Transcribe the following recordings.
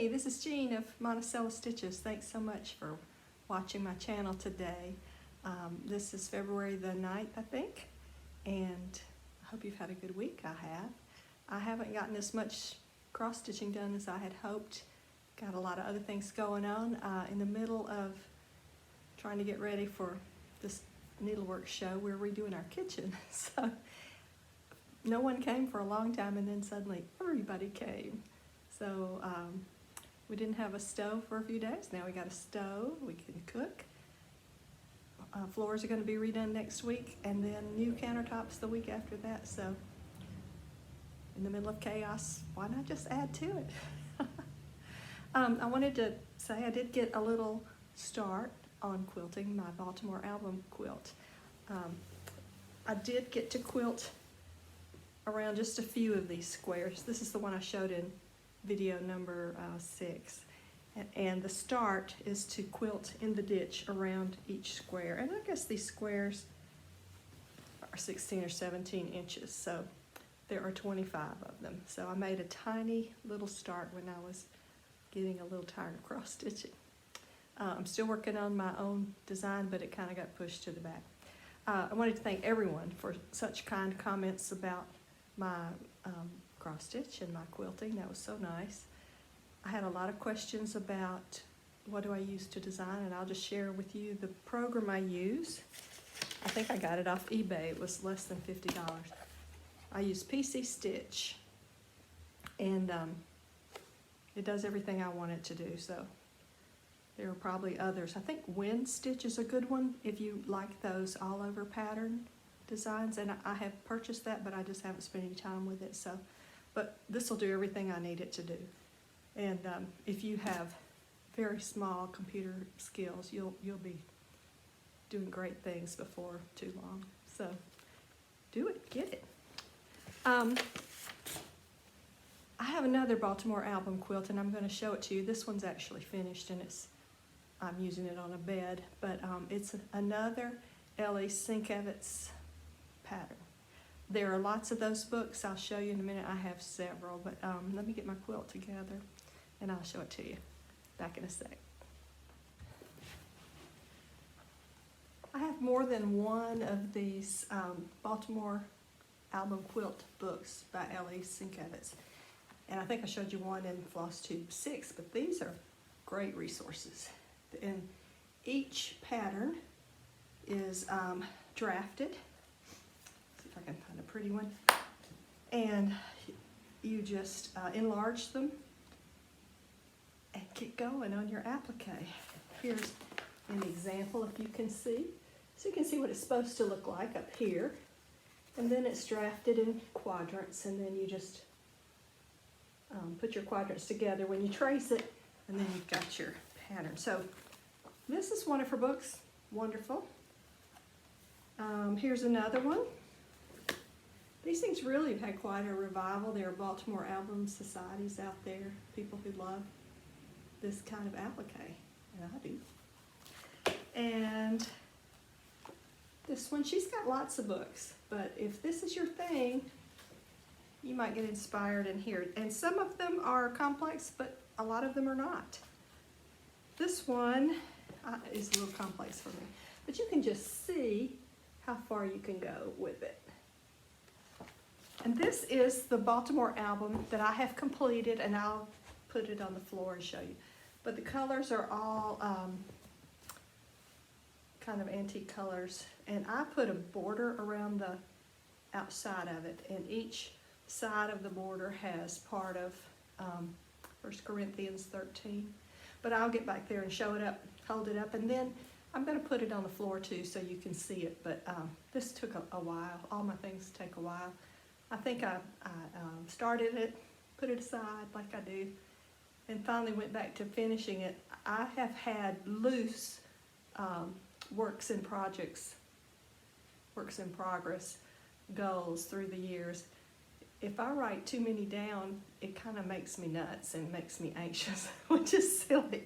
Hey, this is Jean of Monticello Stitches. Thanks so much for watching my channel today. This is February the 9th, I think, and I hope you've had a good week. I haven't gotten as much cross stitching done as I had hoped. Got a lot of other things going on in the middle of trying to get ready for this needlework show. We're redoing our kitchen, so no one came for a long time, and then suddenly everybody came. So we didn't have a stove for a few days. Now we got a stove, we can cook. Floors are going to be redone next week, and then new countertops the week after that. So in the middle of chaos, why not just add to it? I wanted to say I did get a little start on quilting my Baltimore Album quilt. I did get to quilt around just a few of these squares. This is the one I showed in video number 6. And the start is to quilt in the ditch around each square. And I guess these squares are 16 or 17 inches, so there are 25 of them. So I made a tiny little start when I was getting a little tired of cross stitching. I'm still working on my own design, but it kind of got pushed to the back. I wanted to thank everyone for such kind comments about my cross stitch and my quilting. That was so nice. I had a lot of questions about what do I use to design, and I'll just share with you the program I use. I think I got it off eBay. It was less than $50. I use PC Stitch, and it does everything I want it to do. So there are probably others. I think Wind Stitch is a good one if you like those all over pattern designs, and I have purchased that, but I just haven't spent any time with it. So, but this will do everything I need it to do. And if you have very small computer skills, you'll be doing great things before too long. So do it, get it. I have another Baltimore Album quilt, and I'm going to show it to you. This one's actually finished, and I'm using it on a bed, but it's another Ellie Sienkiewicz pattern. There are lots of those books. I'll show you in a minute. I have several, but let me get my quilt together and I'll show it to you. Back in a sec. I have more than one of these Baltimore Album quilt books by Ellie Sienkiewicz. And I think I showed you one in Flosstube 6, but these are great resources. And each pattern is drafted. If I can find a pretty one, and you just enlarge them and get going on your applique. Here's an example, if you can see. So you can see what it's supposed to look like up here, and then it's drafted in quadrants, and then you just put your quadrants together when you trace it, and then you've got your pattern. So this is one of her books. Wonderful. Here's another one. These things really have had quite a revival. There are Baltimore Album societies out there, people who love this kind of applique, and I do. And this one, she's got lots of books, but if this is your thing, you might get inspired in here. And some of them are complex, but a lot of them are not. This one is a little complex for me, but you can just see how far you can go with it. And this is the Baltimore Album that I have completed, and I'll put it on the floor and show you. But the colors are all kind of antique colors, and I put a border around the outside of it, and each side of the border has part of 1 Corinthians 13. But I'll get back there and show it up, hold it up, and then I'm going to put it on the floor too so you can see it. But this took a while. All my things take a while. I think I started it, put it aside like I do, and finally went back to finishing it. I have had loose works in progress goals through the years. If I write too many down, it kind of makes me nuts and makes me anxious, which is silly.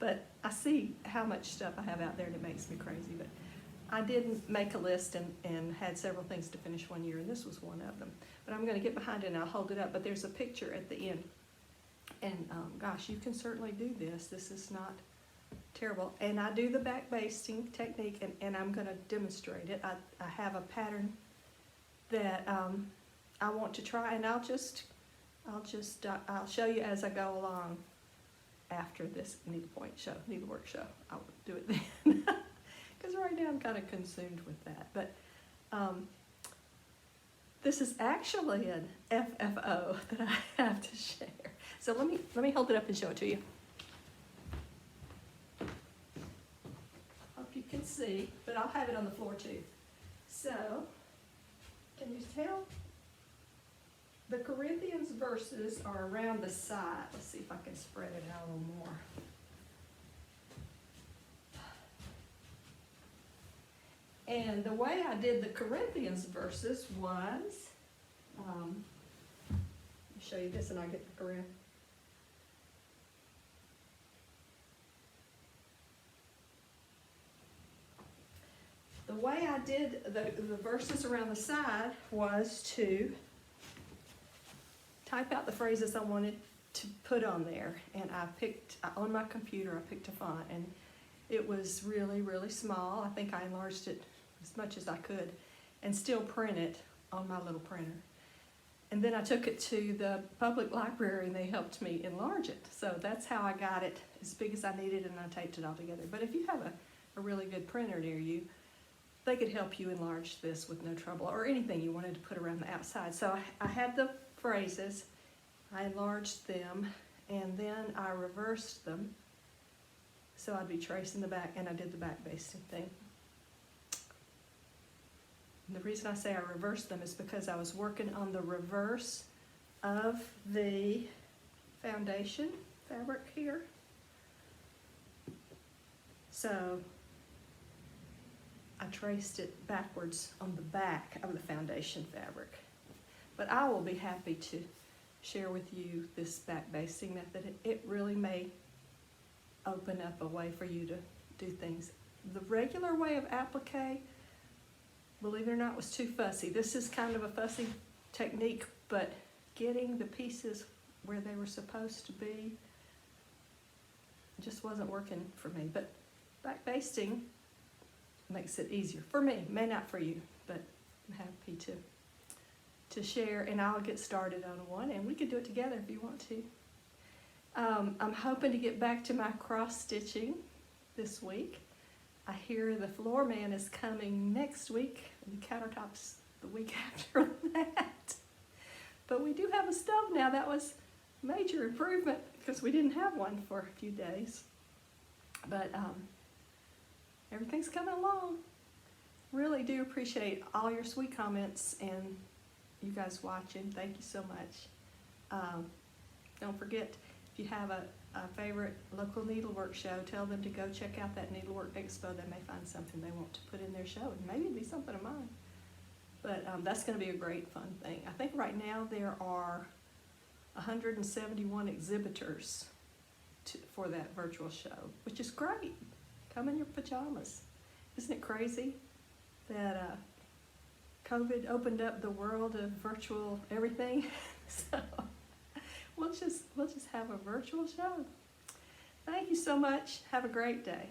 But I see how much stuff I have out there and it makes me crazy. But I did make a list and had several things to finish one year, and this was one of them. But I'm going to get behind it and I'll hold it up. But there's a picture at the end. And gosh, you can certainly do this. This is not terrible. And I do the back basting technique, and I'm going to demonstrate it. I have a pattern that I want to try, and I'll show you as I go along after this needlework show. I'll do it then, because right now I'm kind of consumed with that. But this is actually an FFO that I have to share. So let me hold it up and show it to you. Hope you can see, but I'll have it on the floor too. So, can you tell? The Corinthians verses are around the side. Let's see if I can spread it out a little more. And the way I did the Corinthians verses was, let me show you this and I'll get the Corinth. The way I did the verses around the side was to type out the phrases I wanted to put on there, and I picked, on my computer, I picked a font, and it was really, really small. I think I enlarged it as much as I could and still print it on my little printer. And then I took it to the public library and they helped me enlarge it. So that's how I got it as big as I needed, and I taped it all together. But if you have a really good printer near you, they could help you enlarge this with no trouble, or anything you wanted to put around the outside. So I had the phrases, I enlarged them, and then I reversed them. So I'd be tracing the back, and I did the back basting thing. And the reason I say I reversed them is because I was working on the reverse of the foundation fabric here. So I traced it backwards on the back of the foundation fabric. But I will be happy to share with you this back basting method. It really may open up a way for you to do things. The regular way of applique, believe it or not, was too fussy. This is kind of a fussy technique, but getting the pieces where they were supposed to be just wasn't working for me. But back basting makes it easier for me, may not for you, but I'm happy to share, and I'll get started on one, and we could do it together if you want to. I'm hoping to get back to my cross stitching this week. I hear the floor man is coming next week, and the countertops the week after that. But we do have a stove now. That was a major improvement because we didn't have one for a few days. But everything's coming along. Really do appreciate all your sweet comments and you guys watching. Thank you so much. Don't forget, if you have a favorite local needlework show, tell them to go check out that needlework expo. They may find something they want to put in their show, and maybe it'll be something of mine. But that's going to be a great fun thing. I think right now there are 171 exhibitors for that virtual show, which is great. Come in your pajamas. Isn't it crazy that COVID opened up the world of virtual everything? So we'll just have a virtual show. Thank you so much. Have a great day.